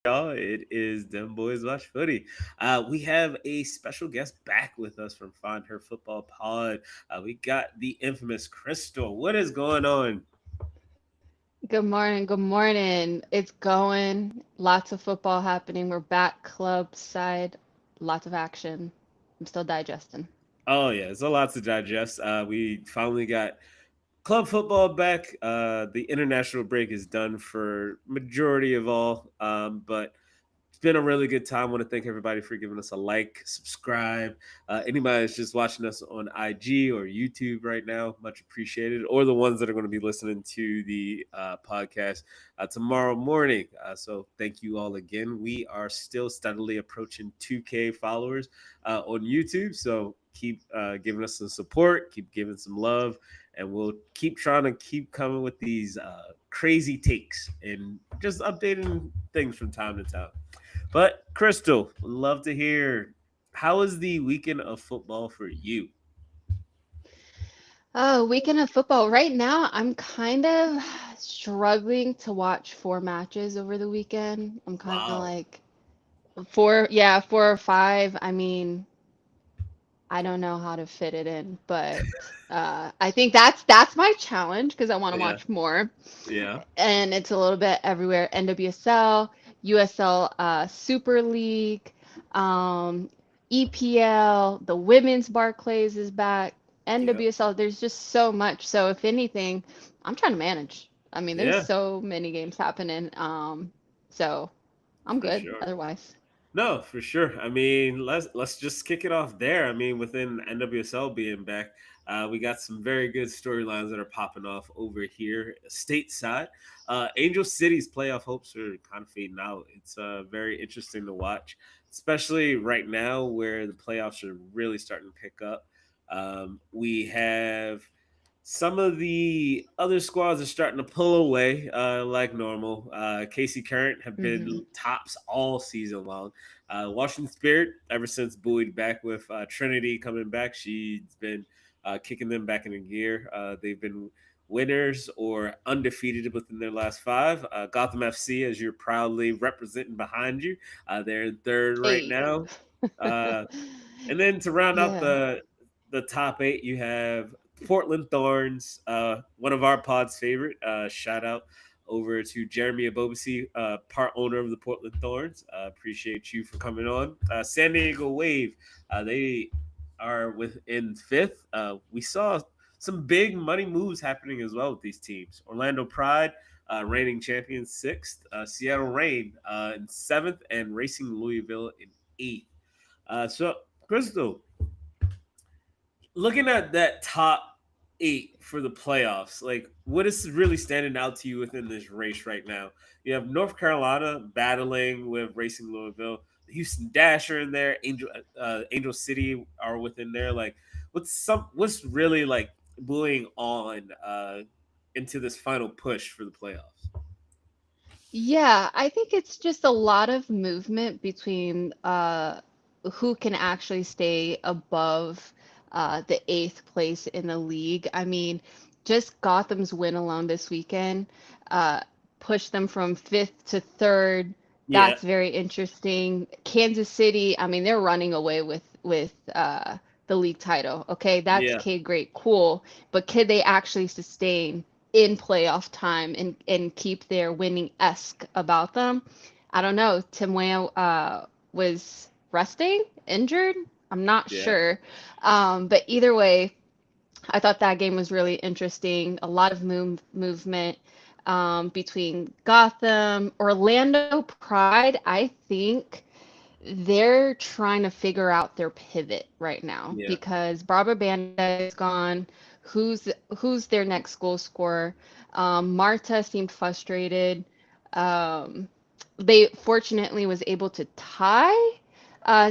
y'all. It is Them Boys Watch Footy. We have a special guest back with us from Find Her Football Pod. We got the infamous Crystal. What is going on? Good morning. Good morning. It's going. Lots of football happening. We're back club side. Lots of action. I'm still digesting. Oh yeah, it's a lot to digest. We finally got club football back. The international break is done for majority of all, but it's been a really good time. I want to thank everybody for giving us a like, subscribe. Anybody that's just watching us on IG or YouTube right now, much appreciated. Or the ones that are going to be listening to the podcast tomorrow morning. So thank you all again. We are still steadily approaching 2K followers on YouTube. So keep giving us some support, keep giving some love, and we'll keep trying to keep coming with these crazy takes and just updating things from time to time. But Crystal, would love to hear, how was the weekend of football for you? Oh, weekend of football. Right now, I'm kind of struggling to watch four matches over the weekend. I'm kind of Wow. like four, yeah, four or five. I mean, I don't know how to fit it in, but I think that's my challenge because I want to Yeah. watch more. Yeah. And it's a little bit everywhere. NWSL, USL Super League, um, EPL, the women's Barclays is back, Yep. NWSL. There's just so much. So if anything, I'm trying to manage. I mean, there's Yeah, so many games happening. So I'm for good sure. otherwise. No, for sure. I mean, let's just kick it off there. I mean, within NWSL being back, we got some very good storylines that are popping off over here stateside. Angel City's playoff hopes are kind of fading out. It's very interesting to watch, especially right now where the playoffs are really starting to pick up. We have some of the other squads are starting to pull away like normal. Casey Current have Hmm. been tops all season long. Washington Spirit, ever since buoyed back with Trinity coming back, she's been kicking them back into gear. They've been winners or undefeated within their last five. Gotham FC, as you're proudly representing behind you, they're in third right Hey. now. Uh, and then to round out Yeah. the top eight, you have Portland Thorns, one of our pod's favorite. Shout out over to Jeremy Abobasi, part owner of the Portland Thorns. Appreciate you for coming on. San Diego Wave, they are within fifth. We saw some big money moves happening as well with these teams. Orlando Pride, reigning champions, sixth. Seattle Reign in seventh, and Racing Louisville in eighth. So, Crystal, looking at that top eight for the playoffs, like what is really standing out to you within this race right now? You have North Carolina battling with Racing Louisville, the Houston Dash are in there, Angel City are within there. Like, what's really like buoying on into this final push for the playoffs? Yeah, I think it's just a lot of movement between who can actually stay above the eighth place in the league. I mean, just Gotham's win alone this weekend uh, pushed them from fifth to third. Yeah, That's very interesting. Kansas City, I mean, they're running away with the league title. Okay, that's yeah, okay, great, cool. But could they actually sustain in playoff time and keep their winning esque about them? I don't know. Tim Whale was resting, injured. I'm not yeah, sure. But either way, I thought that game was really interesting. A lot of movement between Gotham, Orlando Pride. I think they're trying to figure out their pivot right now yeah, because Barbara Banda is gone. Who's their next goal scorer? Marta seemed frustrated. Um, they fortunately was able to tie.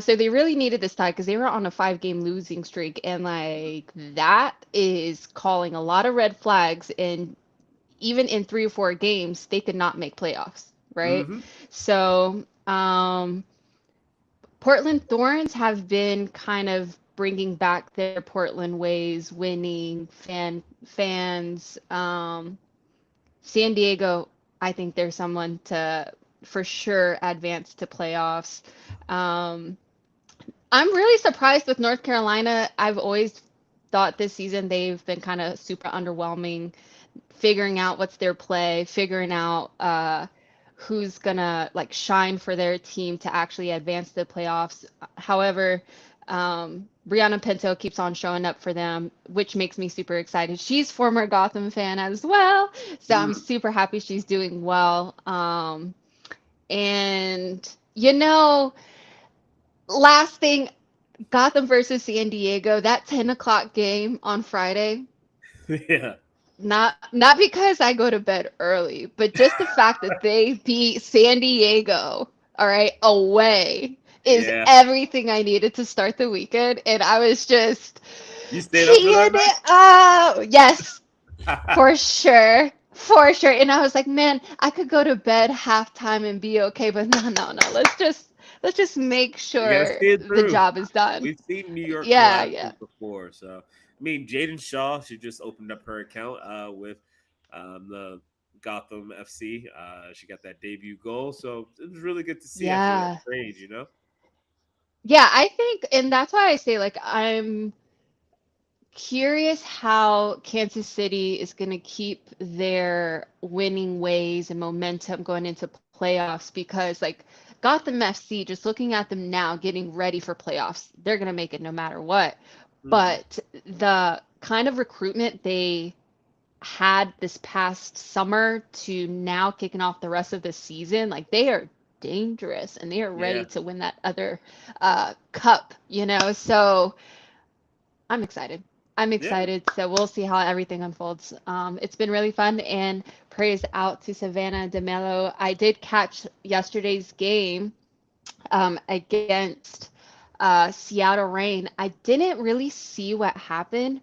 So they really needed this tie because they were on a five-game losing streak, and like that is calling a lot of red flags. And even in 3 or 4 games, they could not make playoffs, right? mm-hmm. So Portland Thorns have been kind of bringing back their Portland ways, winning fans. San Diego, I think they're someone to for sure advance to playoffs. Um, I'm really surprised with North Carolina. I've always thought this season they've been kind of super underwhelming, figuring out what's their play, figuring out who's gonna like shine for their team to actually advance to the playoffs. However, Brianna Pinto keeps on showing up for them, which makes me super excited. She's former Gotham fan as well, so I'm Mm. super happy she's doing well. And you know, last thing, Gotham versus San Diego, that 10 o'clock game on Friday. Yeah. Not because I go to bed early, but just the fact that they beat San Diego, all right, away is Yeah. everything I needed to start the weekend. And I was just You stayed up for teeing that it up. Yes, match? for sure. For sure. And I was like, man, I could go to bed halftime and be okay, but no, no, no. Let's just make You gotta sure see it the through. job is done. We've seen New York Yeah, yeah. collapses before, so I mean, Jaden Shaw, she just opened up her account with the Gotham FC. She got that debut goal, so it was really good to see after that Yeah. trade. You know? Yeah, I think, and that's why I say, like, I'm curious how Kansas City is going to keep their winning ways and momentum going into playoffs because, like, Gotham FC, just looking at them now, getting ready for playoffs, they're going to make it no matter what. Hmm. But the kind of recruitment they had this past summer to now kicking off the rest of the season, like, they are dangerous and they are ready Yeah, to win that other cup. So I'm excited. I'm yeah. excited. So we'll see how everything unfolds. It's been really fun, and praise out to Savannah DeMello. I did catch yesterday's game against Seattle Rain. I didn't really see what happened,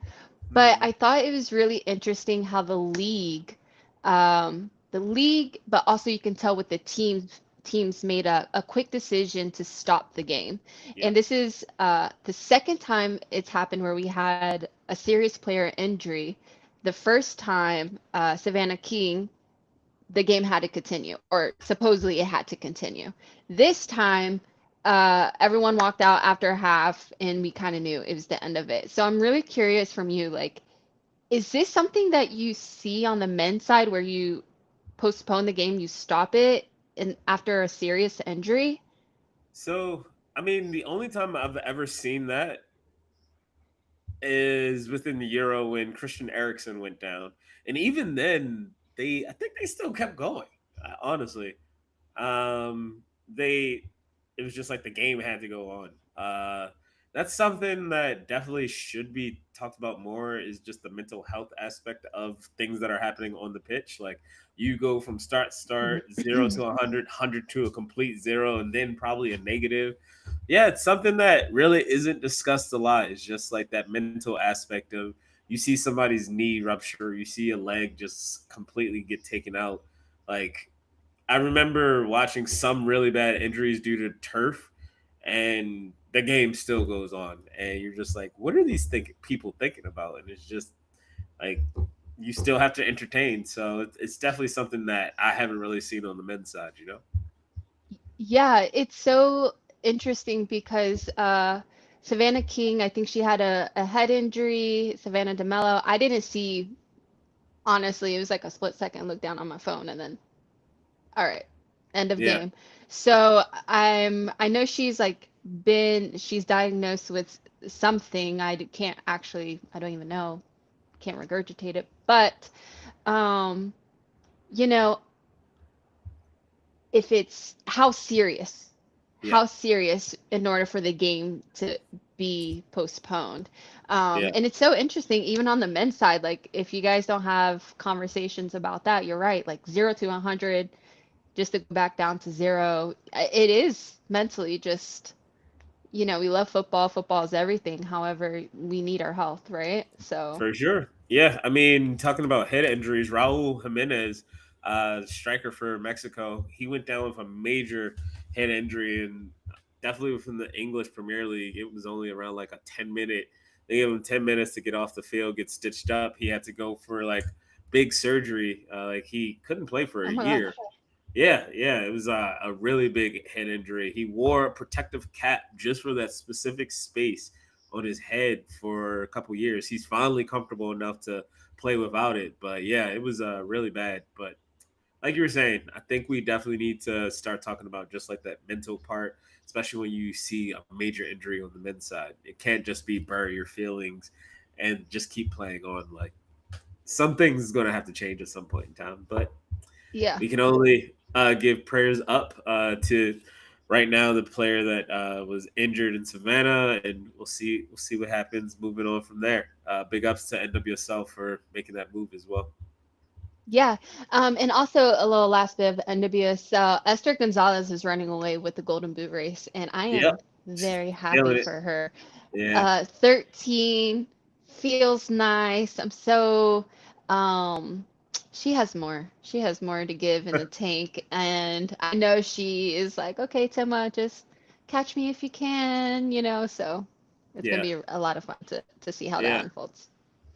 but Hmm. I thought it was really interesting how the league, but also you can tell with the teams made a quick decision to stop the game. And Yep. this is the second time it's happened where we had a serious player injury. The first time, Savannah King, the game had to continue, or supposedly it had to continue. This time, everyone walked out after half, and we kind of knew it was the end of it. So I'm really curious from you, like, is this something that you see on the men's side where you postpone the game, you stop it, and after a serious injury? So, I mean, the only time I've ever seen that is within the Euro when Christian Eriksen went down, and even then, I think they still kept going. Honestly, they it was just like the game had to go on. That's something that definitely should be talked about more, is just the mental health aspect of things that are happening on the pitch. Like, you go from start 0 to 100 to a complete zero, and then probably a negative. Yeah, it's something that really isn't discussed a lot. It's just like that mental aspect of, you see somebody's knee rupture, you see a leg just completely get taken out. Like, I remember watching some really bad injuries due to turf, and the game still goes on, and you're just like, what are these people thinking about? And it's just like, you still have to entertain. So it's definitely something that I haven't really seen on the men's side. You know? Yeah, it's so interesting because Savannah King, I think she had a head injury. Savannah DeMello, I didn't see, honestly, it was like a split second look down on my phone and then, all right, end of Yeah, game. So I know she's diagnosed with something. Can't actually, I don't even know, can't regurgitate it, but um, you know, if it's yeah, how serious in order for the game to be postponed. yeah, And it's so interesting, even on the men's side, like if you guys don't have conversations about that, you're right, like 0 to 100, just to go back down to zero, it is mentally just, we love football. Football is everything. However, we need our health, right? So, for sure. Yeah, I mean, talking about head injuries, Raul Jimenez, striker for Mexico, he went down with a major head injury, and definitely within the English Premier League, it was only around like a 10 minute. They gave him 10 minutes to get off the field, get stitched up. He had to go for like big surgery. Like, he couldn't play for oh a my year. gosh. Yeah, yeah, it was a really big head injury. He wore a protective cap just for that specific space on his head for a couple years. He's finally comfortable enough to play without it, but yeah, it was really bad. But like you were saying, I think we definitely need to start talking about just like that mental part, especially when you see a major injury on the men's side. It can't just be bury your feelings and just keep playing on. Like some things is going to have to change at some point in time, but Yeah. we can only give prayers up to right now the player that was injured in Savannah, and we'll see what happens moving on from there. Big ups to NWSL for making that move as well. Yeah. And also a little last bit of NWS. Esther Gonzalez is running away with the Golden Boot race, and I Yep, am very happy feeling it. for her. Yeah, 13 feels nice. I'm so um she has more. She has more to give in the tank, and I know she is like, okay, Timma, just catch me if you can, so it's gonna yeah, be a lot of fun to see how that yeah. unfolds.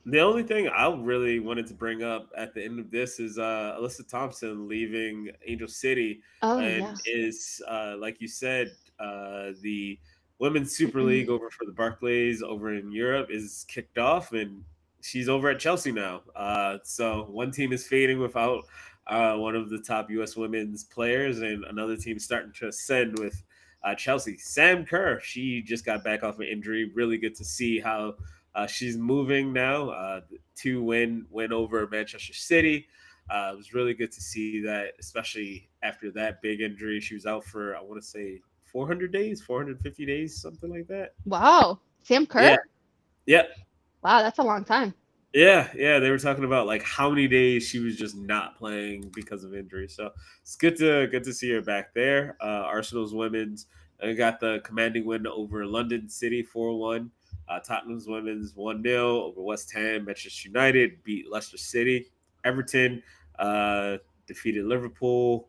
The only thing I really wanted to bring up at the end of this is Alyssa Thompson leaving Angel City, Oh and yeah. is like you said, the Women's Super League over for the Barclays over in Europe is kicked off, and she's over at Chelsea now. So one team is fading without one of the top U.S. women's players, and another team starting to ascend with Chelsea. Sam Kerr, she just got back off an injury. Really good to see how she's moving now. Two win over Manchester City. It was really good to see that, especially after that big injury. She was out for I want to say 400 days, 450 days, something like that. Wow. Sam Kerr? Yeah, yeah, Wow, that's a long time. yeah, yeah. They were talking about like how many days she was just not playing because of injury. So it's good to see her back there. Arsenal's women's got the commanding win over London City 4-1. Tottenham's women's 1-0 over West Ham. Manchester United beat Leicester City. Everton uh, defeated Liverpool.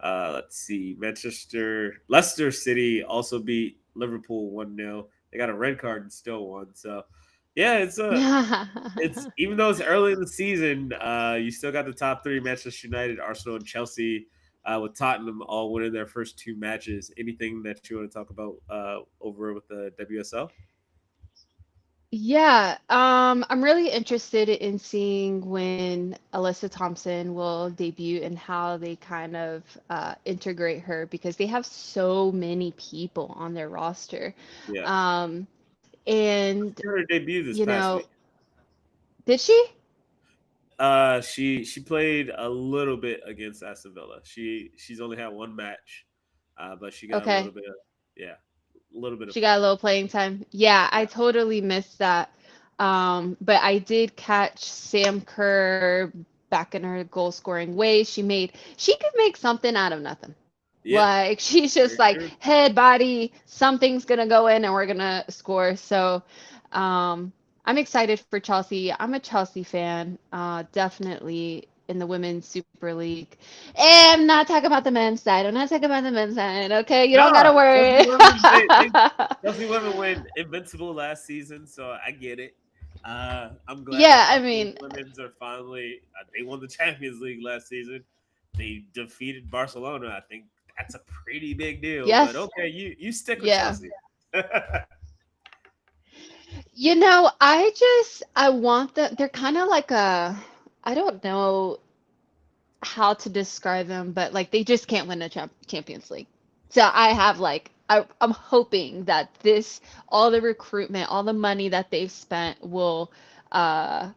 Let's see, Leicester City also beat Liverpool 1-0. They got a red card and still won. So yeah, it's even though it's early in the season, you still got the top three: Manchester United, Arsenal, and Chelsea. With Tottenham all winning their first two matches. Anything that you want to talk about over with the WSL? Yeah, I'm really interested in seeing when Alyssa Thompson will debut and how they kind of integrate her because they have so many people on their roster. Yeah, Um, and, her debut this you past know, week. did she? She played a little bit against Aston Villa. She's only had one match, but she got a little Okay. bit of yeah, a little bit of She got play. a little playing time. Yeah, I Yeah, totally missed that. But I did catch Sam Kerr back in her goal scoring ways. She could make something out of nothing. yeah, Like she's just very like true. head, body, something's gonna go in and we're gonna score. So I'm excited for Chelsea. I'm a Chelsea fan, definitely in the women's Super League. And I'm not talking about the men's side. I'm not talking about the men's side. Okay, you don't Nah, gotta Chelsea worry. women Chelsea women went invincible last season, so I get it. I'm glad that Yeah, I Arsenal mean, women's are finally they won the Champions League last season. They defeated Barcelona. I think that's a pretty big deal. But yes, okay, you stick with yeah. Chelsea. I want they're kind of like I don't know how to describe them, but like they just can't win a Champions League. So I have like I'm hoping that this all the recruitment, all the money that they've spent will uh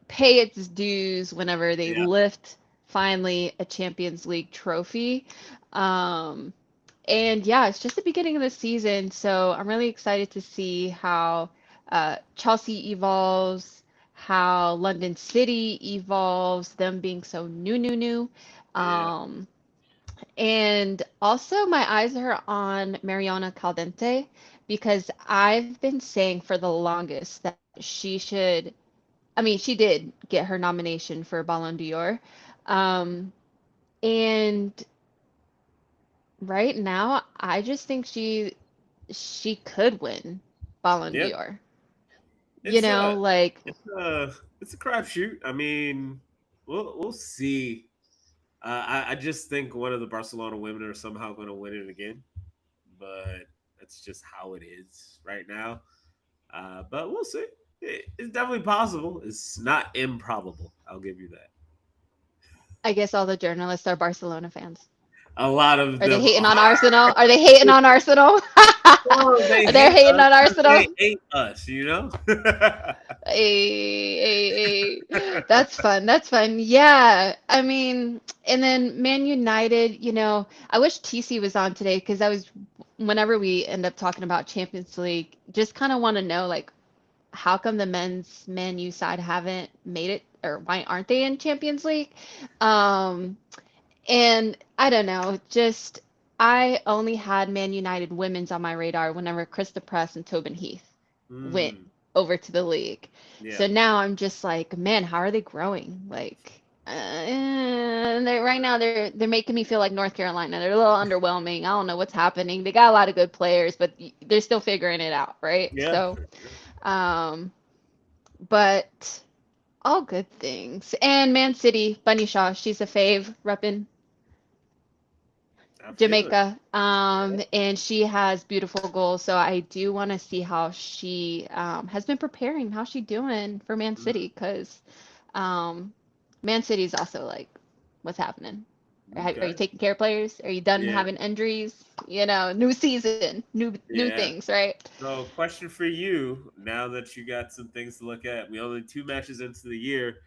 pay its dues whenever they Yeah, lift finally a Champions League trophy. Um And yeah, it's just the beginning of the season, so I'm really excited to see how Chelsea evolves, how London City evolves, them being so new. yeah, Um, and also, my eyes are on Mariana Caldente because I've been saying for the longest that she should. I mean, she did get her nomination for Ballon d'Or. Um, and right now, I just think she could win Ballon yeah. d'Or. You It's know, a like it's a it's a crapshoot. I mean, we'll see. I just think one of the Barcelona women are somehow going to win it again, but that's just how it is right now. But we'll see. It's definitely possible. It's not improbable. I'll give you that. I guess all the journalists are Barcelona fans. A lot of Are they them hating on are. Arsenal? Are they hating on Arsenal? Well, they Are they hate hating us on because Arsenal? they hate us, you know? That's fun. That's fun. Yeah. I mean, and then Man United, I wish TC was on today because whenever we end up talking about Champions League, just kind of want to know, like, how come the men's Man U side haven't made it, or why aren't they in Champions League? Um, and I don't know, just I only had Man United women's on my radar whenever Krista Press and Tobin Heath went Mm, over to the league. yeah. So now I'm just like, man, how are they growing? Like, right now they're making me feel like North Carolina. They're a little underwhelming. I don't know what's happening. They got a lot of good players, but they're still figuring it out, right? Yeah, So, for sure. um, but all good things. And Man City, Bunny Shaw, she's a fave, repping I feel it. Jamaica, and she has beautiful goals. So I do want to see how she has been preparing. How's she doing for Man City? Mm, Because um, Man City is also like, what's happening? Are you okay. taking care of players? Are you done Yeah. having injuries? New season, new Yeah. things, right? So, question for you now that you got some things to look at. We only 2 matches into the year.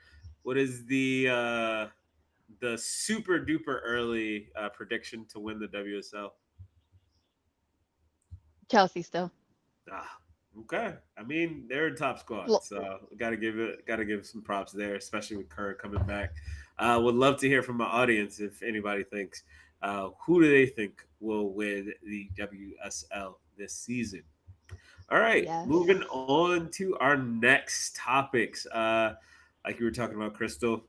What is the super duper early prediction to win the WSL? Chelsea still. Ah, okay. I mean, they're a top squad, Well, so gotta give some props there, especially with Kerr coming back. Would love to hear from my audience if anybody thinks who do they think will win the WSL this season. All right, moving yes. on to our next topics. Like you were talking about, Crystal.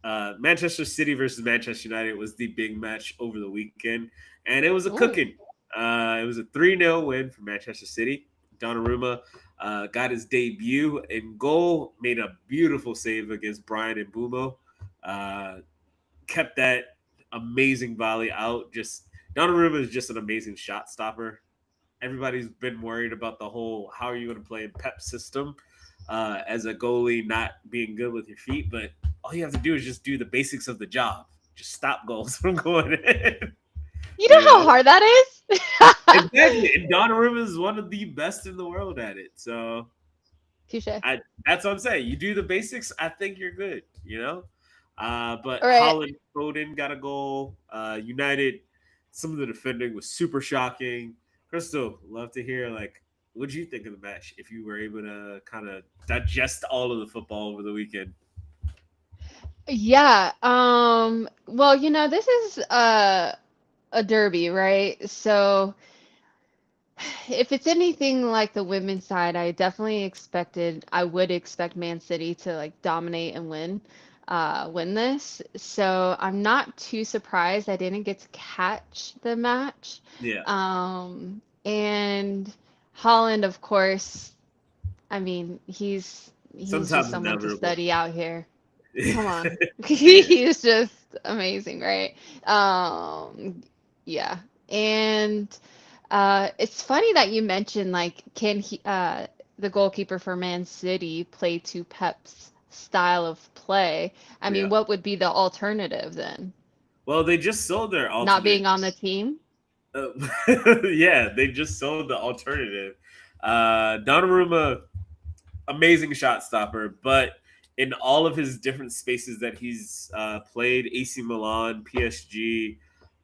Manchester City versus Manchester United was the big match over the weekend, and it was a cooking. Ooh. It was a 3-0 win for Manchester City. Donnarumma got his debut in goal, made a beautiful save against Brian and Bumo. Uh, Kept that amazing volley out. Just Donnarumma is just an amazing shot stopper. Everybody's been worried about the whole how are you going to play in Pep system as a goalie, not being good with your feet. But all you have to do is just do the basics of the job. Just stop goals from going in. You You know how know hard that is? exactly. And Donnarumma is one of the best in the world at it. So Touche. that's what I'm saying. You do the basics, I think you're good. But All right. Holland Foden got a goal. United, some of the defending was super shocking. Crystal, love to hear what'd you think of the match if you were able to kind of digest all of the football over the weekend. Yeah. Well, this is a derby, right? So if it's anything like the women's side, I would expect Man City to like dominate and win this. So I'm not too surprised I didn't get to catch the match. Yeah, And Holland, of course, I mean, he's just sometimes someone to inevitable. study out here. Come on. Yeah, He's just amazing, right? Um, yeah. And it's funny that you mentioned like the goalkeeper for Man City play to Pep's style of play. I mean, yeah. what would be the alternative then? Well, they just sold their Not alternate. being on the team? Uh, yeah, they just sold the alternative. Donnarumma, amazing shot stopper, but in all of his different spaces that he's played, AC Milan, PSG,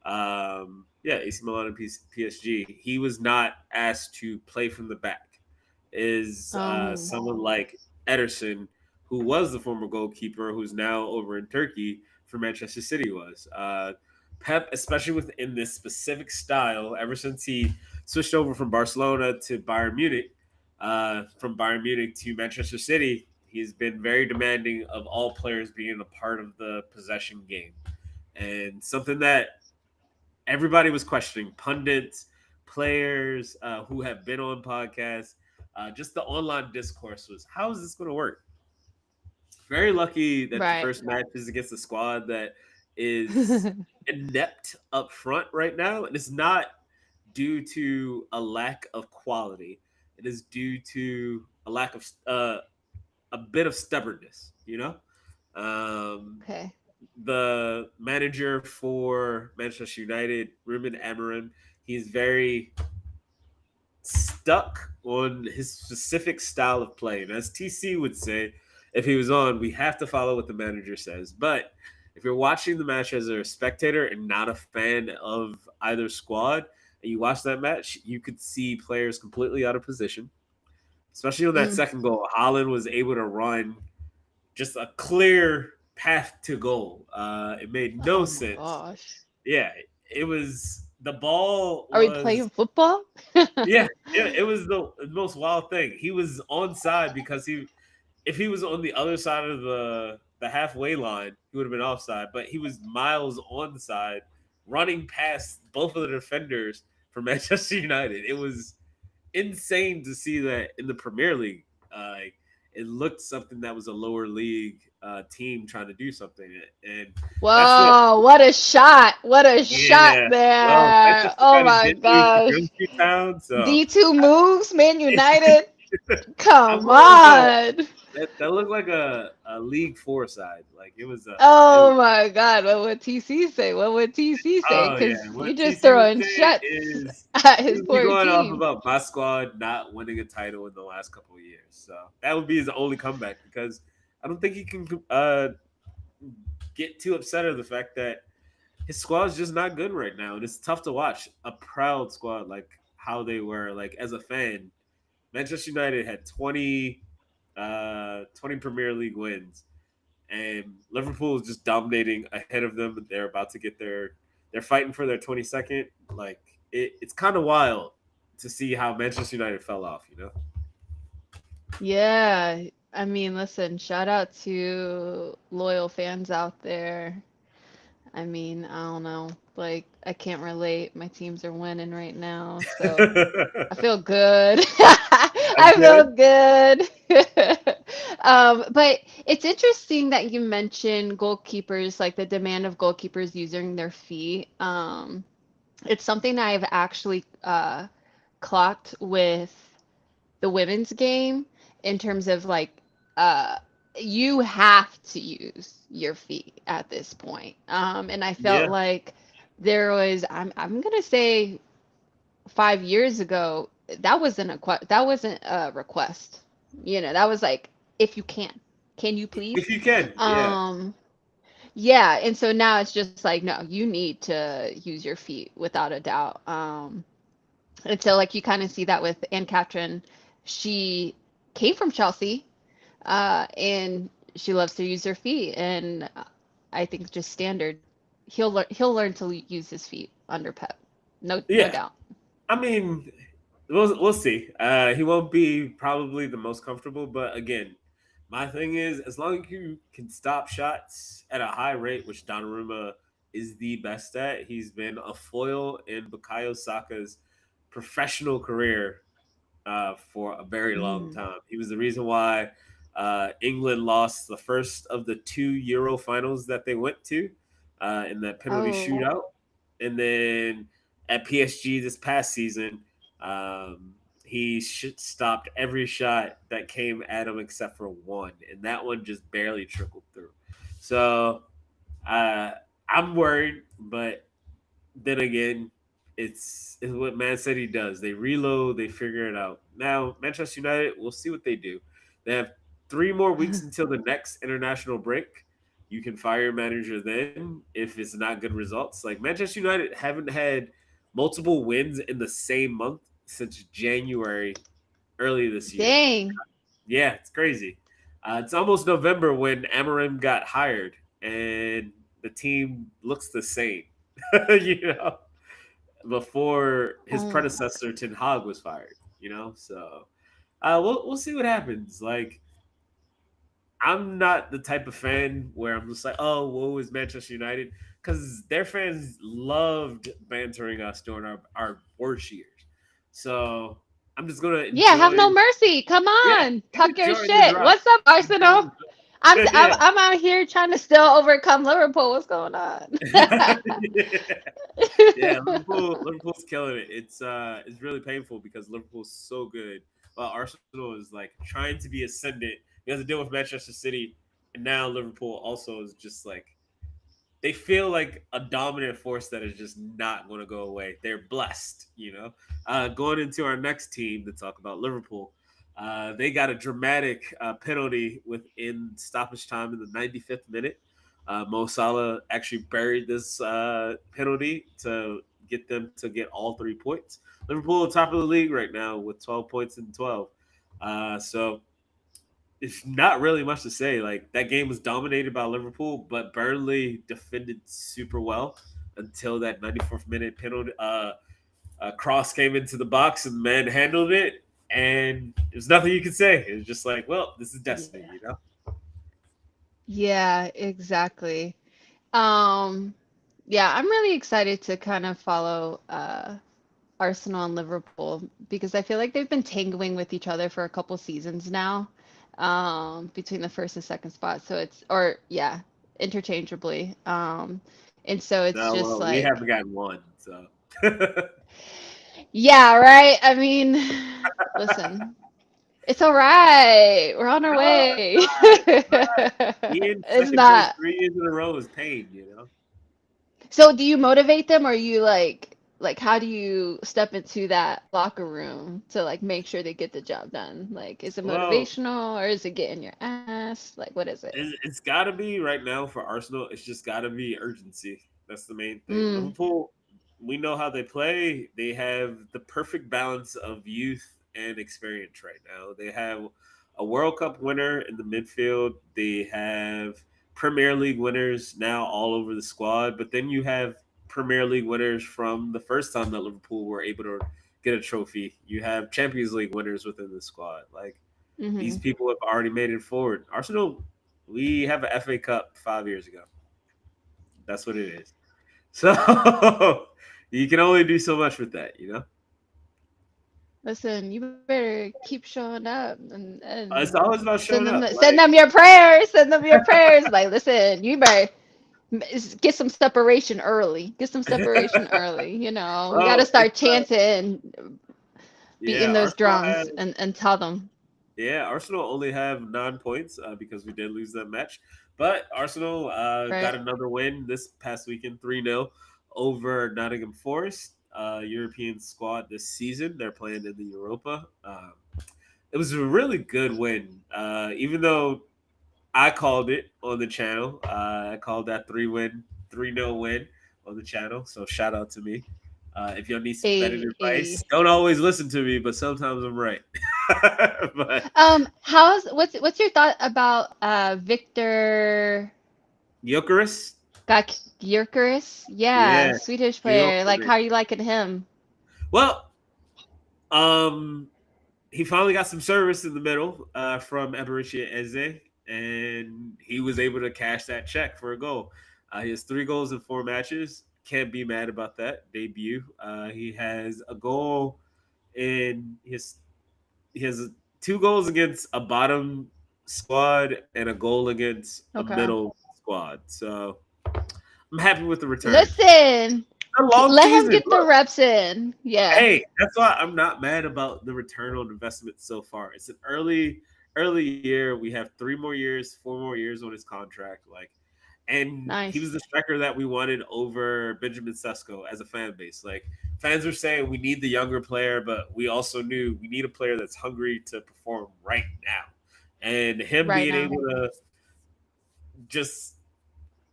AC Milan and PSG, he was not asked to play from the back. Is Oh, someone like Ederson, who was the former goalkeeper, who's now over in Turkey for Manchester City, was. Pep, especially within this specific style, ever since he switched over from Barcelona to Bayern Munich, from Bayern Munich to Manchester City, he's been very demanding of all players being a part of the possession game. And something that everybody was questioning, pundits, players who have been on podcasts, just the online discourse was, how is this going to work? Very lucky that the right. first match is against a squad that is inept up front right now, and it's not due to a lack of quality. It is due to a lack of a bit of stubbornness. Um, Okay. the manager for Manchester United, Ruben Amorim, he's very stuck on his specific style of play. And as TC would say, if he was on, we have to follow what the manager says. But if you're watching the match as a spectator and not a fan of either squad, and you watch that match, you could see players completely out of position. Especially on that Mm. second goal, Holland was able to run just a clear path to goal. It made no Oh my sense. gosh. Yeah, it was the ball Are we was playing football? yeah, yeah, it was the most wild thing. He was onside because if he was on the other side of the halfway line, he would have been offside. But he was miles onside, running past both of the defenders for Manchester United. It was insane to see that in the Premier League. It looked something that was a lower league team trying to do something, and that's what. Whoa, what a shot. What a shot Yeah, well, there. Manchester Oh United my did lose to gosh. Grimsby Town, so D2 moves, Man United. I'm Come going with on. that looked like a League Four side. Like it was. Oh my God. What would TC say? What would TC say? Oh Because yeah, you what just TC would throwing say shots is at he his would be poor going off team. about my squad not winning a title in the last couple of years. So that would be his only comeback because I don't think he can get too upset of the fact that his squad is just not good right now, and it's tough to watch a proud squad like how they were. Like as a fan, Manchester United had 20 Premier League wins, and Liverpool is just dominating ahead of them. They're about to get they're fighting for their 22nd. Like it's kind of wild to see how Manchester United fell off. Yeah. I mean, listen, shout out to loyal fans out there. I mean, I don't know. Like, I can't relate. My teams are winning right now, so I feel good. That's I good. feel good. But it's interesting that you mentioned goalkeepers, like the demand of goalkeepers using their feet. It's something that I've actually clocked with the women's game in terms of like uh you have to use your feet at this point. And I felt Yeah. like there was I'm gonna say 5 years ago that wasn't a request. That was like if you can you please? If you can, yeah. Um yeah, and so now it's just like no, you need to use your feet without a doubt. And so like you kind of see that with Anne Catherine. She came from Chelsea, and she loves to use her feet. And I think just standard, he'll learn to use his feet under Pep. No Yeah. doubt. I mean, we'll see. He won't be probably the most comfortable, but again, my thing is as long as you can stop shots at a high rate, which Donnarumma is the best at. He's been a foil in Bukayo Saka's professional career for a very long Mm. time. He was the reason why England lost the first of the two Euro finals that they went to in that penalty Oh, shootout. And then at PSG this past season, he stopped every shot that came at him except for one. And that one just barely trickled through. So uh, I'm worried, but then again, it's what Man City does. They reload, they figure it out. Now, Manchester United, we'll see what they do. They have 3 more weeks until the next international break. You can fire your manager then if it's not good results. Like Manchester United haven't had multiple wins in the same month since January early this year. dang. Yeah, it's crazy. It's almost November when Amarim got hired, and the team looks the same. you know, before his Oh my predecessor Ten Hag was fired. So we'll see what happens. Like I'm not the type of fan where I'm just like, oh, woe is Manchester United, because their fans loved bantering us during our worst years. So I'm just gonna Yeah, have enjoy. no mercy. Come Yeah, on. I'm Talk your enjoying this shit. ride. What's up, I'm enjoying Arsenal? this ride. I'm out here trying to still overcome Liverpool. What's going on? Yeah, Liverpool's killing it. It's really painful because Liverpool's so good, while Arsenal is like trying to be ascendant. You have to deal with Manchester City, and now Liverpool also is just like they feel like a dominant force that is just not going to go away. They're blessed, you know. Going into our next team to talk about Liverpool, they got a dramatic penalty within stoppage time in the 95th minute. Mo Salah actually buried this penalty to get them to get all 3 points. Liverpool top of the league right now with 12 points and 12. So it's not really much to say. Like that game was dominated by Liverpool, but Burnley defended super well until that 94th minute penalty cross came into the box and the man handled it, and there's nothing you can say. It was just like, well, this is destiny, Yeah. you know. Yeah, exactly. Um, yeah, I'm really excited to kind of follow Arsenal and Liverpool because I feel like they've been tangling with each other for a couple seasons now, between the first and second spot. So it's, or yeah, interchangeably. And so it's No, just well, we like, haven't gotten one, so yeah, right. I mean, listen, it's all right. We're on our no, way. it's not. Being It's second place not. 3 years in a row is pain, you know. So do you motivate them or you like how do you step into that locker room to like make sure they get the job done? Like is it Well, motivational or is it getting your ass? Like what is it? it's got to be right now for Arsenal. It's just got to be urgency. That's the main thing. Mm, Liverpool, we know how they play. They have the perfect balance of youth and experience right now. They have a World Cup winner in the midfield. They have Premier League winners now all over the squad. But then you have Premier League winners from the first time that Liverpool were able to get a trophy. You have Champions League winners within the squad. Like these hmm. people have already made it forward. Arsenal, we have an FA Cup 5 years ago. That's what it is. So you can only do so much with that, you know. Listen, you better keep showing up It's and always about showing up. send Like, them your prayers, send them your prayers. Like listen, you better get some separation early. Get some separation early, you know. We got to well, it's start chanting, beating yeah. those drums and tell them. Arsenal only have 9 points because we did lose that match. But Arsenal got Right. another win this past weekend, 3-0 over Nottingham Forest, European squad this season. They're playing in the Europa. It was a really good win, even though I called it on the channel. I called that 3-0 win on the channel. So shout out to me. If y'all need some betting A advice, don't always listen to me, but sometimes I'm right. But how's what's your thought about Victor Gyökeres, Gyökeres? Yeah, yeah, Swedish player. Like Gyökeres. how are you liking him? Well, um, he finally got some service in the middle from Eberichia Eze, and he was able to cash that check for a goal. He has 3 goals in 4 matches. Can't be mad about that debut. He has a goal in his. He has 2 goals against a bottom squad and a goal against a Okay. middle squad. So I'm happy with the return. Listen, A long let him season. get the reps in. Yeah. Hey, that's why I'm not mad about the return on investment so far. It's an early year. We have 3 more years, 4 more years on his contract. Like, and he was Nice. the striker that we wanted over Benjamin Sesko as a fan base. Like, fans were saying we need the younger player, but we also knew we need a player that's hungry to perform right now. And him Right being now. able to just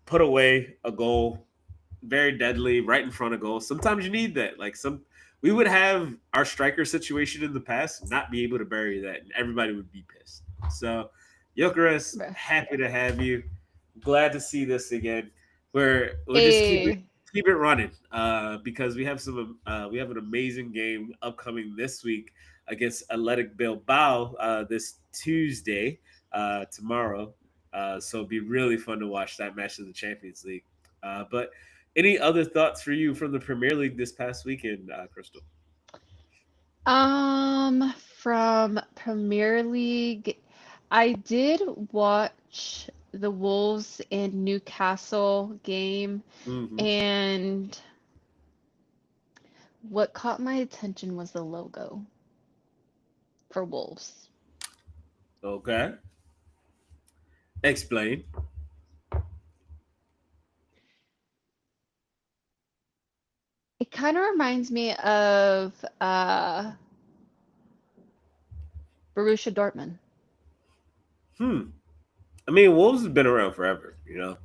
put away a goal very deadly right in front of goal. Sometimes you need that. Like some we would have our striker situation in the past not be able to bury that and everybody would be pissed. So Jokeres, Bruh. happy to have you. Glad to see this again. We'll just Hey. keep it running because we have an amazing game upcoming this week against Athletic Bilbao this Tuesday tomorrow. So it'd be really fun to watch that match of the Champions League. But any other thoughts for you from the Premier League this past weekend, Crystal? From Premier League. I did watch the Wolves and Newcastle game, Hmm. and what caught my attention was the logo for Wolves. Okay, explain. It kind of reminds me of Borussia Dortmund. Hmm. I mean, Wolves has been around forever. You know.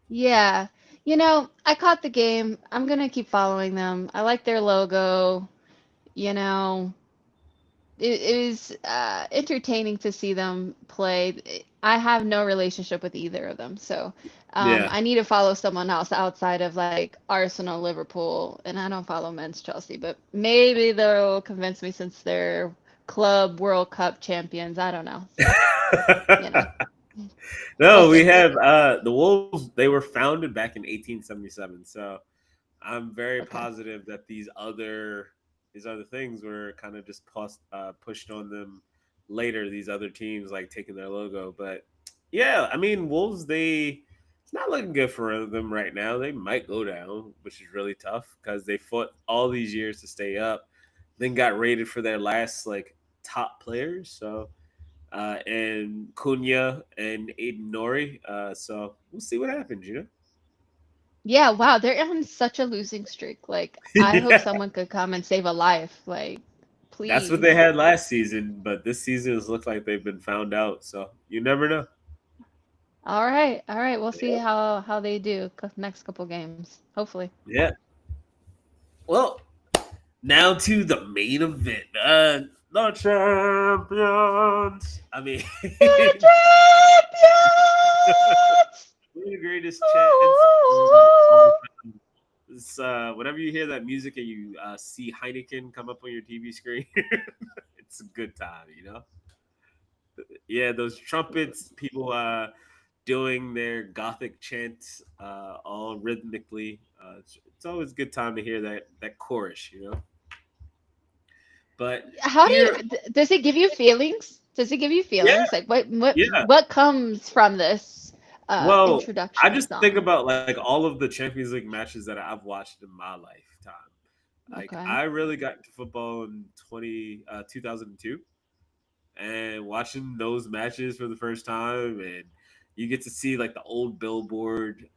Yeah, I caught the game. I'm gonna keep following them. I like their logo. You know, it was entertaining to see them play. I have no relationship with either of them, so Yeah. I need to follow someone else outside of like Arsenal, Liverpool, and I don't follow men's Chelsea, but maybe they'll convince me since they're club World Cup champions. I don't know. So, you know, we'll No, we see. have the Wolves. They were founded back in 1877. So I'm very Okay. positive that these other things were kind of just pushed on them later. These other teams like taking their logo, but yeah, I mean Wolves. It's not looking good for them right now. They might go down, which is really tough because they fought all these years to stay up, then got rated for their last like top players. So and Cunha and Aiden Nori. So we'll see what happens. Yeah, wow, they're on such a losing streak. Like, I hope Yeah. someone could come and save a life. Like, That's what they please. had last season, but this season has looked like they've been found out. So you never know. All right, all right. We'll see Yeah. how they do next couple games. Hopefully. Yeah. Well, now to the main event. The champions. I mean, The champions! we're the greatest chance of all Ooh! time. Whenever you hear that music and you see Heineken come up on your TV screen, it's a good time. Yeah, those trumpets, people doing their gothic chants all rhythmically. It's always a good time to hear that chorus. But How do you, here, does it give you feelings? Does it give you yeah, feelings? Like yeah. what comes from this Well, I introduction just think song? about like all of the Champions League matches that I've watched in my lifetime. Like Okay. I really got into football in 2002, and watching those matches for the first time, and you get to see like the old billboard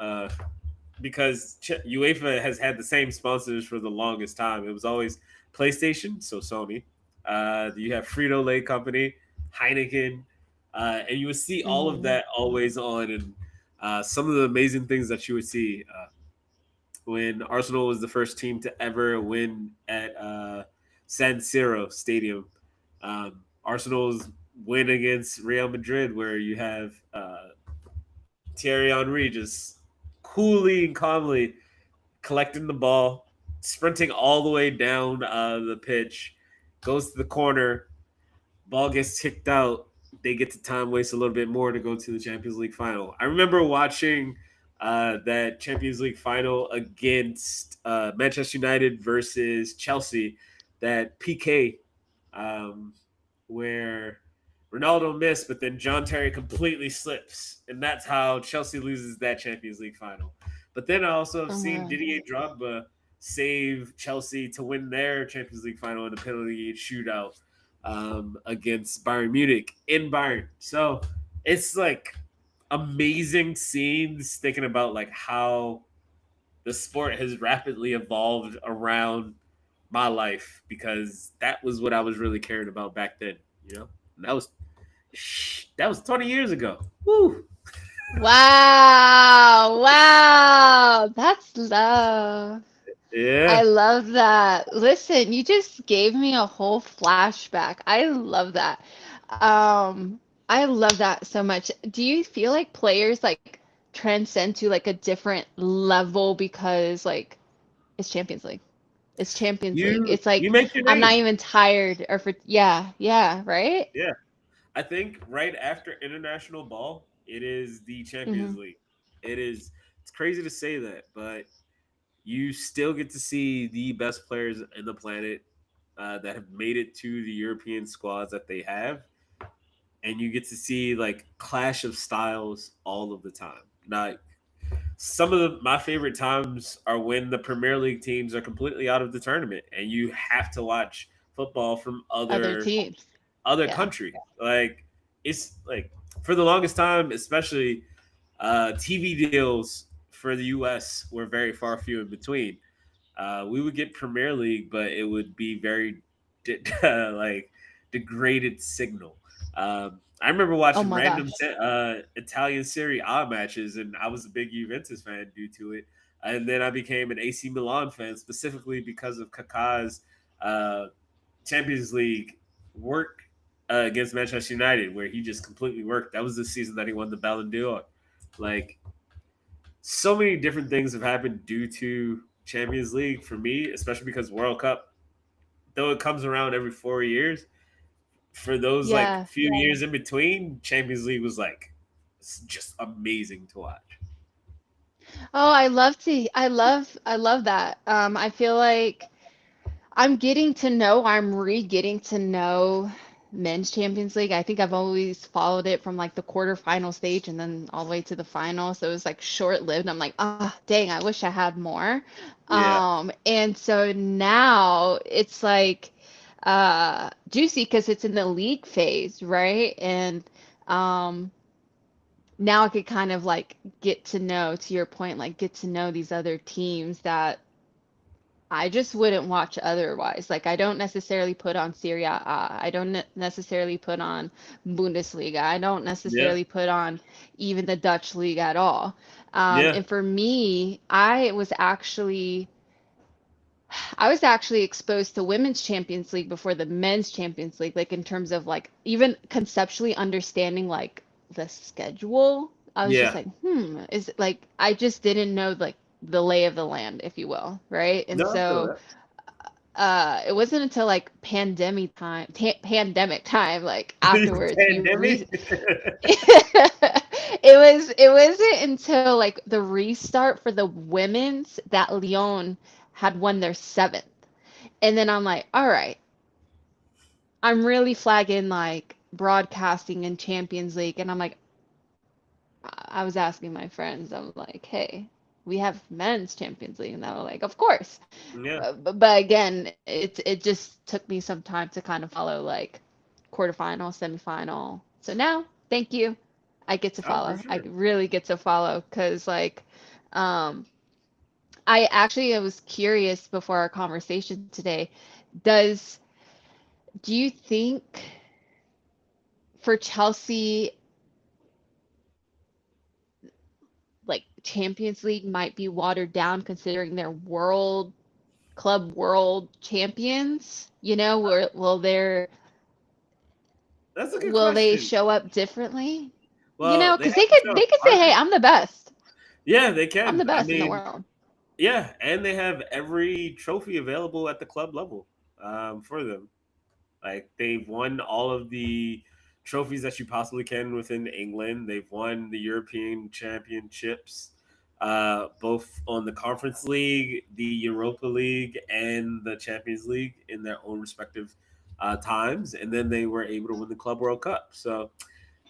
because UEFA has had the same sponsors for the longest time. It was always PlayStation, so Sony. You have Frito Lay Company, Heineken, and you would see all of Hmm. that always on. And some of the amazing things that you would see when Arsenal was the first team to ever win at San Siro Stadium. Arsenal's win against Real Madrid, where you have Thierry Henry just coolly and calmly collecting the ball, sprinting all the way down the pitch, goes to the corner, ball gets kicked out. They get to time waste a little bit more to go to the Champions League final. I remember watching that Champions League final against Manchester United versus Chelsea, that PK um, where Ronaldo missed, but then John Terry completely slips, and that's how Chelsea loses that Champions League final. But then I also have Oh seen my Didier Drogba save Chelsea to win their Champions League final in a penalty shootout against Bayern Munich in Bayern. So it's like amazing scenes thinking about like how the sport has rapidly evolved around my life because that was what I was really caring about back then. And that was 20 years ago. Woo. Wow, wow, that's love. I Yeah. love that. Listen, you just gave me a whole flashback. I love that. I love that so much. Do you feel like players like transcend to like a different level because like it's Champions League? It's Champions League. You It's like you make your I'm not name. even tired or for yeah, yeah, right? Yeah. I think right after international ball, it is the Hmm. Champions League. It's crazy to say that, but you still get to see the best players in the planet that have made it to the European squads that they have. and you get to see like clash of styles all of the time. Now, some of my favorite times are when the Premier League teams are completely out of the tournament, and you have to watch football from Other teams. other Yeah. country. Like it's like for the longest time, especially TV deals for the U.S. were very far few in between. We would get Premier League, but it would be very like degraded signal. I remember Oh watching my random gosh. Italian Serie A matches, and I was a big Juventus fan due to it. And then I became an AC Milan fan specifically because of Kaká's uh, Champions League work against Manchester United, where he just completely worked. That was the season that he won the Ballon d'Or. Like so many different things have happened due to Champions League for me, especially because World Cup, though it comes around every 4 years, for those like Yeah. few years in between, Champions League was like just amazing to watch. Oh, I love that. I feel like I'm re-getting to know men's Champions League. I think I've always followed it from like the quarterfinal stage and then all the way to the final. So it was like short-lived. I'm like, ah, dang, I wish I had more. Yeah, And so now it's like juicy because it's in the league phase, right? And um now I could kind of like get to know, to your point, like get to know these other teams that I just wouldn't watch otherwise. Like I don't necessarily put on Serie A. I don't necessarily put on Bundesliga. I don't yeah, necessarily put on even the Dutch league at all. yeah, And for me, I was actually exposed to women's Champions League before the men's Champions League, like in terms of like even conceptually understanding like the schedule. I was just yeah. like, is it like I just didn't know like the lay of the land, if you will, right? And No, I feel so that. it wasn't until like pandemic time, like afterwards, we re Pandemic. it wasn't until like the restart for the women's that Lyon had won their seventh. And then I'm like, all right, I'm really flagging like broadcasting and Champions League. And I'm like, I was asking my friends, I'm like, hey, we have men's Champions League. And they were like, of course. Yeah, But again, it just took me some time to kind of follow like quarterfinal, semifinal. So now, thank you. I get to oh, for follow. I sure. really get to follow because like um I was curious before our conversation today. Does do you think for Chelsea, like Champions League might be watered down considering they're world champions? You know, That's a good will they question. show up differently? You Well, know, they because have to show they up could say, "Hey, hard. I'm the best. Yeah, they I'm the can. I best in the mean, world." yeah, and they have every trophy available at the club level for them. Like they've won all of the trophies that you possibly can within England. They've won the European Championships, both on the Conference League, the Europa League, and the Champions League in their own respective times. And then they were able to win the Club World Cup. So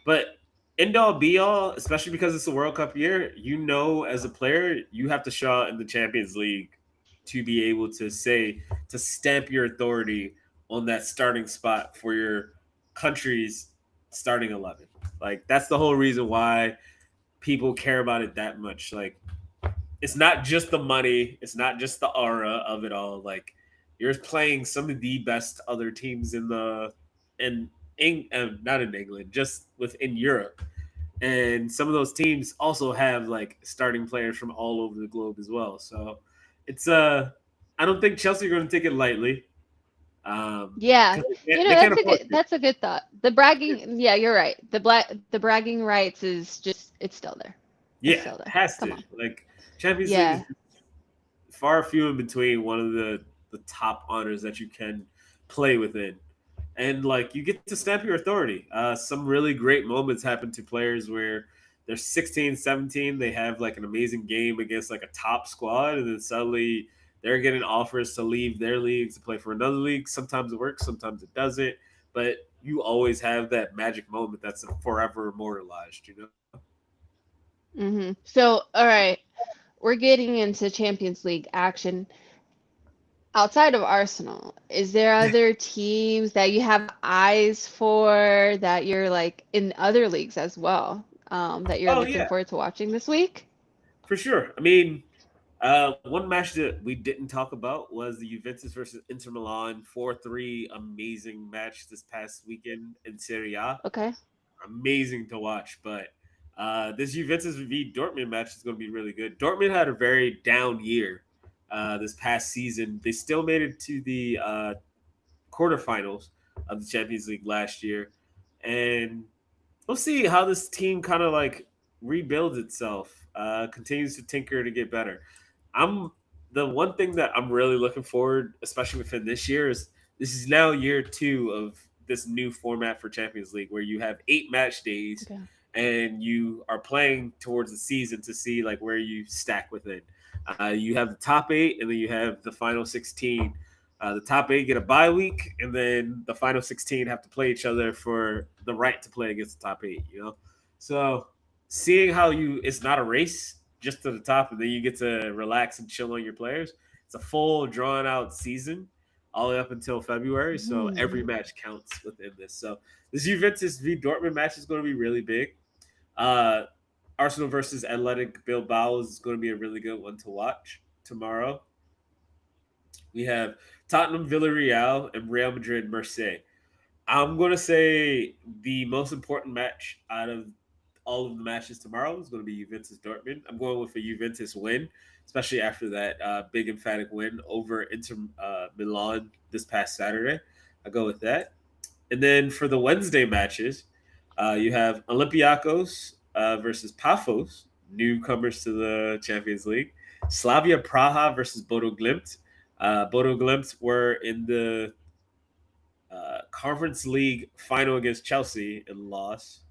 but end all be all, especially because it's a World Cup year, you know, as a player, you have to show out in the Champions League to be able to say, to stamp your authority on that starting spot for your country's starting 11. Like, that's the whole reason why people care about it that much. Like, it's not just the money, it's not just the aura of it all. Like, you're playing some of the best other teams in not in England, just within Europe. And some of those teams also have like starting players from all over the globe as well. So it's I don't think Chelsea are going to take it lightly Yeah, because you know, they can't afford to. that's a good thought. The bragging, yeah, you're right. The bragging rights is just it's still there. It's Yeah, still there. has Come to. on. Like Champions League is Yeah. far few in between one of the top honors that you can play within. And like you get to stamp your authority. Some really great moments happen to players where they're 16, 17, they have like an amazing game against like a top squad, and then suddenly they're getting offers to leave their league to play for another league. Sometimes it works, sometimes it doesn't. but you always have that magic moment that's forever immortalized. So, all right, we're getting into Champions League action. Outside of Arsenal, is there other teams that you have eyes for that you're like in other leagues as well, that you're Oh looking yeah, forward to watching this week? for sure. I mean, one match that we didn't talk about was the Juventus versus Inter Milan 4-3 amazing match this past weekend in Serie A. Okay. Amazing to watch, but this Juventus v Dortmund match is going to be really good. Dortmund had a very down year this past season. They still made it to the quarterfinals of the Champions League last year, and we'll see how this team kind of like rebuilds itself, continues to tinker to get better. I'm the one thing that I'm really looking forward, especially within this year, is this is now year two of this new format for Champions League, where you have 8 match days, Okay. and you are playing towards the season to see like where you stack within. You have the top 8, and then you have the final 16. The top 8 get a bye week, and then the final 16 have to play each other for the right to play against the top 8. So seeing how it's not a race just to the top, and then you get to relax and chill on your players. It's a full drawn out season all the way up until February, so every Hmm. match counts within this. So this Juventus v Dortmund match is going to be really big. Uh, Arsenal versus Athletic Bilbao is going to be a really good one to watch tomorrow. We have Tottenham, Villarreal, and Real Madrid, Marseille. I'm going to say the most important match out of all of the matches tomorrow is going to be Juventus Dortmund. I'm going with a Juventus win, especially after that big emphatic win over Inter Milan this past Saturday. I go with that. And then for the Wednesday matches, you have Olympiacos versus Pafos, newcomers to the Champions League. Slavia Praha versus Bodo Glimt. Bodo Glimt were in the Conference League final against Chelsea and lost.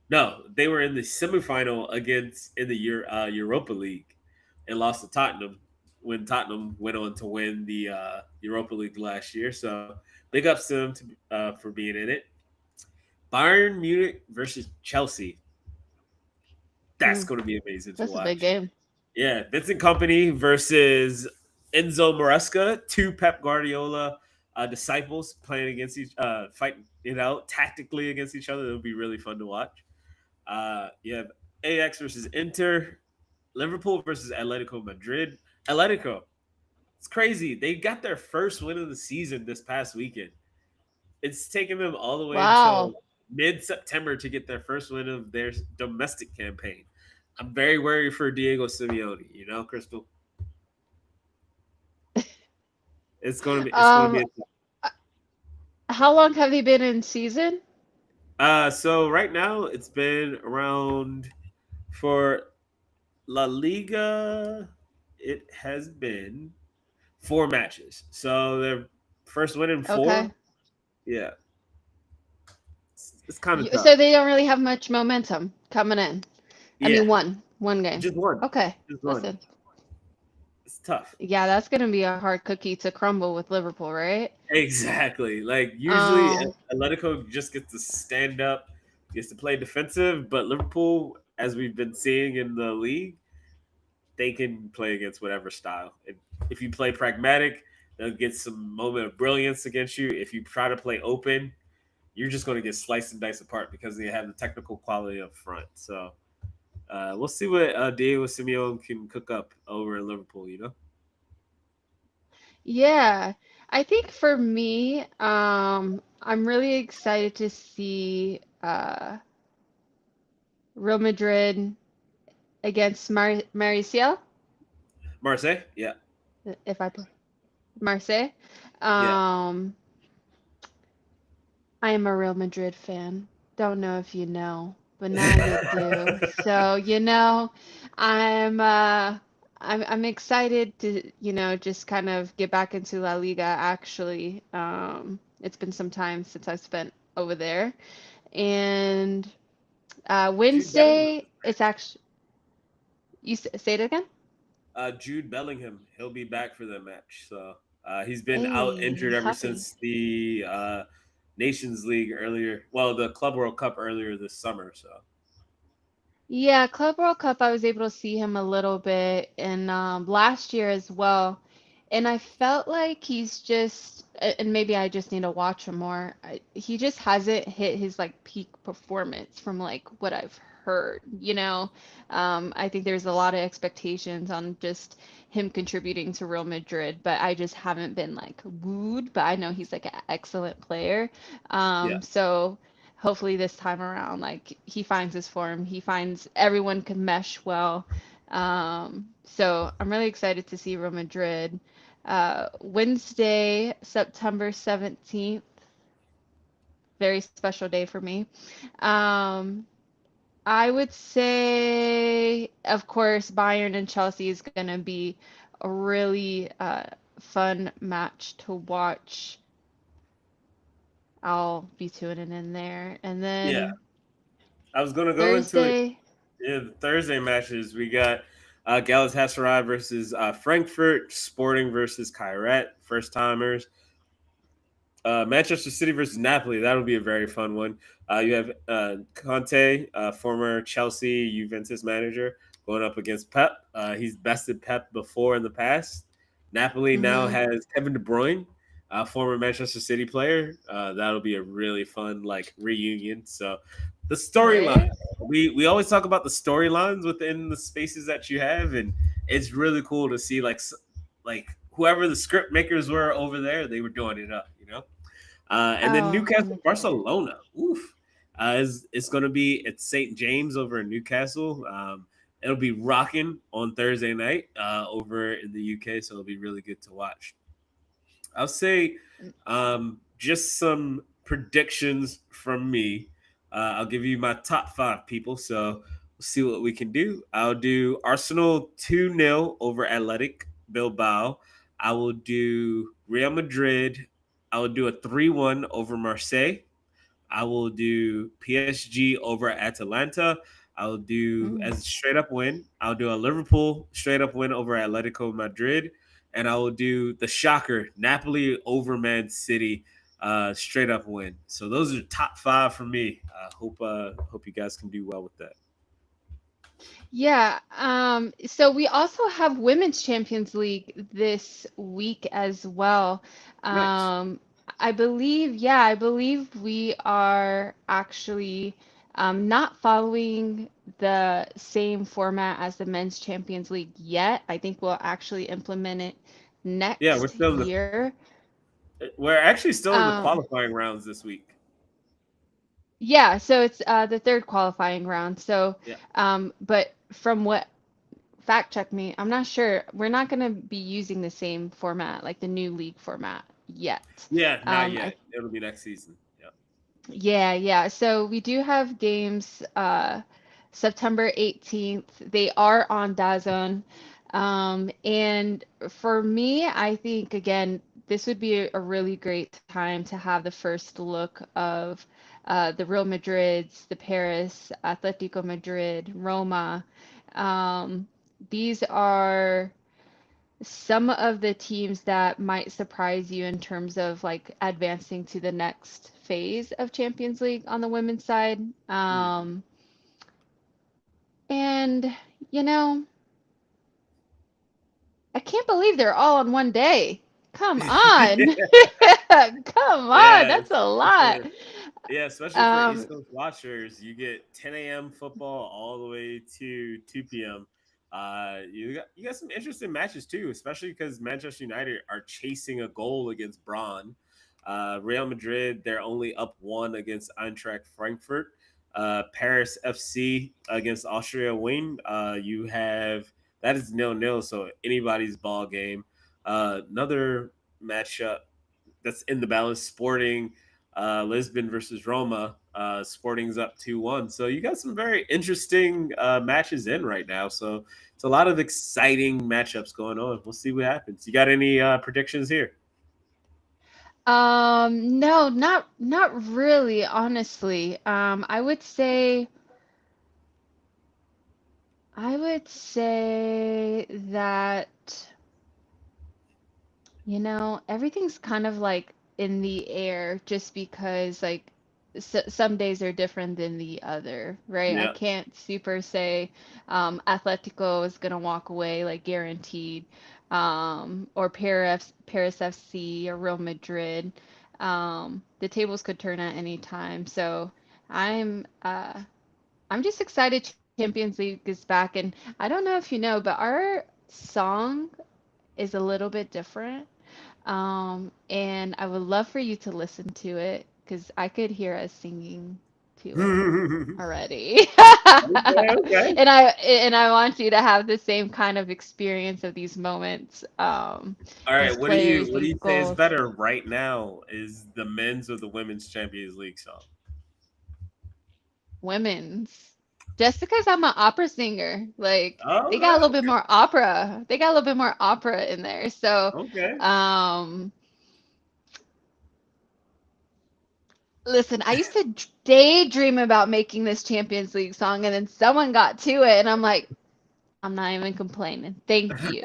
No, they were in the semifinal against in the Europa League and lost to Tottenham when Tottenham went on to win the Europa League last year. So big ups to them for being in it. Bayern Munich versus Chelsea. That's Mm, going to be amazing to that's a big watch. game. Yeah, Vincent Company versus Enzo Maresca, two Pep Guardiola disciples playing against fighting it out tactically against each other. It'll be really fun to watch. You have AX versus Inter, Liverpool versus Atletico Madrid. Atletico, it's crazy. They got their first win of the season this past weekend. It's taken them all the way Wow. until mid September to get their first win of their domestic campaign. I'm very worried for Diego Simeone. Crystal. It's gonna be Um, a how long have they been in season? so right now it's been around for La Liga. It has been 4 matches. So their first win in Okay. 4. Yeah, it's kind of So tough. they don't really have much momentum coming in. I Yeah, mean, one game. just one, Okay. just one. Listen. It's tough. Yeah, that's gonna be a hard cookie to crumble with Liverpool, right? Exactly. Like usually, Um, Atletico just gets to stand up, gets to play defensive, but Liverpool, as we've been seeing in the league, they can play against whatever style. If you play pragmatic, they'll get some moment of brilliance against you. If you try to play open, you're just going to get sliced and diced apart because they have the technical quality up front. So we'll see what Diego Simeone can cook up over in Liverpool. yeah. I think for me, I'm really excited to see Real Madrid against Marseille, Marseille, yeah, if I Marseille. yeah. Um, I am a Real Madrid fan. Don't know if you know, but now you do. So, I'm uh I'm excited to, just kind of get back into La Liga actually. It's been some time since I've spent over there. And Jude Bellingham, Wednesday, it's actually say it again? Jude Bellingham, he'll be back for the match. So he's been out Hey, injured ever happy. since the Nations League earlier. Well, the Club World Cup earlier this summer. So Yeah, Club World Cup, I was able to see him a little bit and last year as well. And I felt like he's just, and maybe I just need to watch him more. He just hasn't hit his like peak performance from like what I've heard, you know. I think there's a lot of expectations on just him contributing to Real Madrid, but I just haven't been like wooed, but I know he's like an excellent player. yeah, So hopefully this time around, like he finds his form. He finds everyone can mesh well. So I'm really excited to see Real Madrid. Wednesday, September 17th, very special day for me. Um, I would say, of course, Bayern and Chelsea is going to be a really fun match to watch. I'll be tuning in there. And yeah. then I was gonna go into it. Thursday, Yeah, the Thursday matches we got Galatasaray versus Frankfurt, Sporting versus Kairat, first timers. Manchester City versus Napoli. That'll be a very fun one. You have Conte, former Chelsea, Juventus manager, going up against Pep. He's bested Pep before in the past. Napoli now hmm has Kevin De Bruyne, former Manchester City player. That'll be a really fun like reunion. So the storyline. right? We always talk about the storylines within the spaces that you have, and it's really cool to see like whoever the script makers were over there, they were doing it up. And then Oh, Newcastle 100%. Barcelona. Oof. Is it's going to be at St. James over in Newcastle. It'll be rocking on Thursday night over in the UK, so it'll be really good to watch. I'll say just some predictions from me. I'll give you my top five people, so we'll see what we can do. I'll do Arsenal 2-0 over Athletic Bilbao. I will do Real Madrid. I will do a 3-1 over Marseille. I will do PSG over Atalanta. I'll do Mm. as a straight up win. I'll do a Liverpool straight up win over Atletico Madrid, and I will do the shocker Napoli over Man City straight up win. So those are top five for me. Hope you guys can do well with that. Yeah, so we also have Women's Champions League this week as well. Nice. Um, I believe we are actually not following the same format as the Men's Champions League yet. I think we'll actually implement it Yeah, next year. we're actually still in the Um, qualifying rounds this week. yeah, so it's the third qualifying round. So, Yeah. but from what fact check me. I'm not sure. We're not going to be using the same format, like the new league format yet. Yeah, not I yet. It'll be next season. Yeah. Yeah, yeah. So we do have games September 18th. They are on DAZN. And for me, I think again, this would be a really great time to have the first look of the Real Madrids, the Paris, Atletico Madrid, Roma. Um, these are some of the teams that might surprise you in terms of like advancing to the next phase of Champions League on the women's side. Mhm. And, you know, I can't believe they're all on one day. Come on. Come on. Yeah, That's a it's lot. yeah, especially for Um, East Coast watchers, you get 10 a.m. football all the way to 2 p.m. You got some interesting matches too, especially because Manchester United are chasing a goal against Braun. Real Madrid, they're only up one against Eintracht Frankfurt. Paris FC against Austria Wing. You have that is 0-0, so anybody's ball game. Another matchup that's in the balance. Sporting Lisbon versus Roma. Sporting's up 2-1. So you got some very interesting matches in right now. So it's a lot of exciting matchups going on. We'll see what happens. You got any predictions here? no, not really, honestly. I would say that everything's kind of like in the air just because like some days are different than the other, right? I Yeah. can't super say Atletico is gonna walk away like guaranteed, or Paris FC or Real Madrid. The tables could turn at any time. So I'm uh, I'm just excited Champions League is back, and I don't know if you know, but our song is a little bit different. And I would love for you to listen to it because I could hear us singing to it Okay. already. Okay. And I want you to have the same kind of experience of these moments, All right. these players, What do these you say is goals. better right now? Is the men's or the women's Champions League song? Women's. Just because I'm an opera singer, like All they got a right. little bit more opera. They got a little bit more opera in there. So, Okay. um, listen, I used to daydream about making this Champions League song, and then someone got to it, and I'm like, I'm not even complaining. Thank you,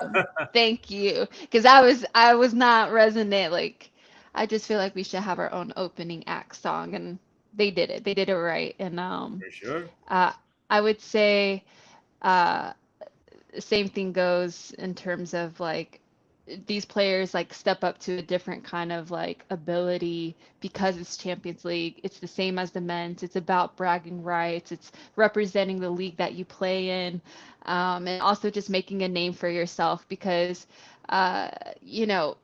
thank you, because I was not resonant. Like, I just feel like we should have our own opening act song, and they did it. They did it right, and For sure. uh, I would say uh, same thing goes in terms of like these players like step up to a different kind of like ability because it's Champions League. It's the same as the men's. It's about bragging rights. It's representing the league that you play in, and also just making a name for yourself because, uh, you know,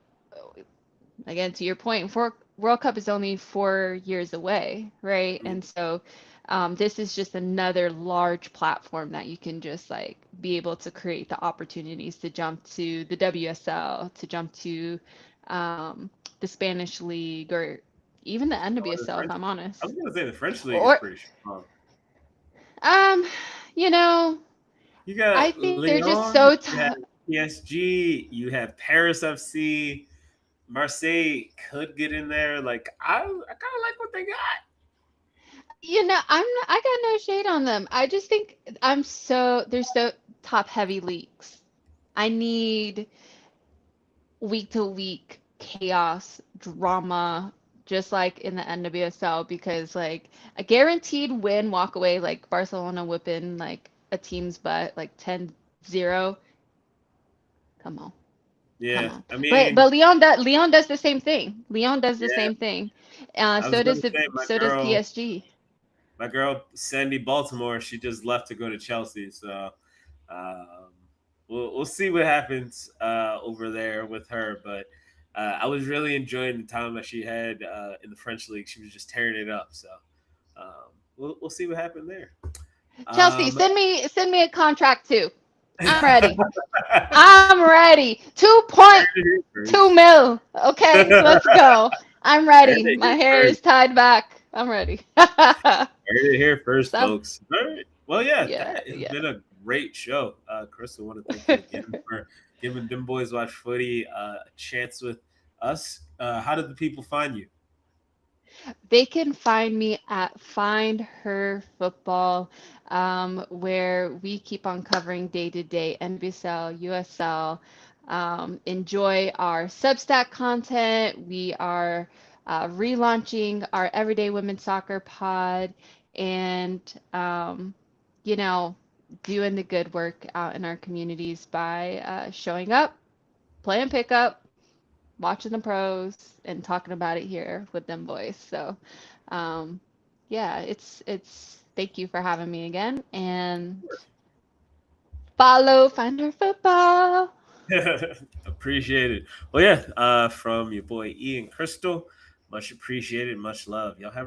again to your point, World Cup is only 4 years away, right? Mm, And so this is just another large platform that you can just like be able to create the opportunities to jump to the WSL, to jump to um, the Spanish league, or even the or the NWSL, if French. I'm I honest. was gonna say the French league is Or, pretty strong. um, you know, You I got think they're just Lyon. so You have PSG. You have Paris FC. Marseille could get in there. Like I kind of like what they got. I got no shade on them. I just think they're so top heavy leagues. I need week to week chaos, drama, just like in the NWSL because like a guaranteed win, walk away like Barcelona whipping like a team's butt like 10-0. Come on. Come Yeah, on. I But mean, Leon does the same thing. Leon does the yeah. same thing. I was gonna say So does PSG. my girl Sandy Baltimore, she just left to go to Chelsea. So um, we'll see what happens over there with her. But I was really enjoying the time that she had in the French league. She was just tearing it up. So we'll see what happened there. Chelsea, Um, send me a contract too. I'm ready. I'm ready. first. 2.2 mil. Okay, let's go. I'm Heard ready. it My here hair is first. tied back. I'm ready. Heard it here first, Stop. folks. All right. Well, yeah, Yeah, that has yeah. been a great show. Crystal, I want to thank you again for giving them boys watch footy a chance with us. How did the people find you? They can find me at Find Her Football, where we keep on covering day to day NWSL, USL. Enjoy our Substack content. We are relaunching our Everyday Women's Soccer pod and, um, you know, doing the good work out in our communities by showing up, playing pickup, watching the pros and talking about it here with them boys. So, um, yeah, it's thank you for having me again and follow Finder Football. Appreciate it. Well, yeah, from your boy Ian Crystal, much appreciated, much love. Y'all have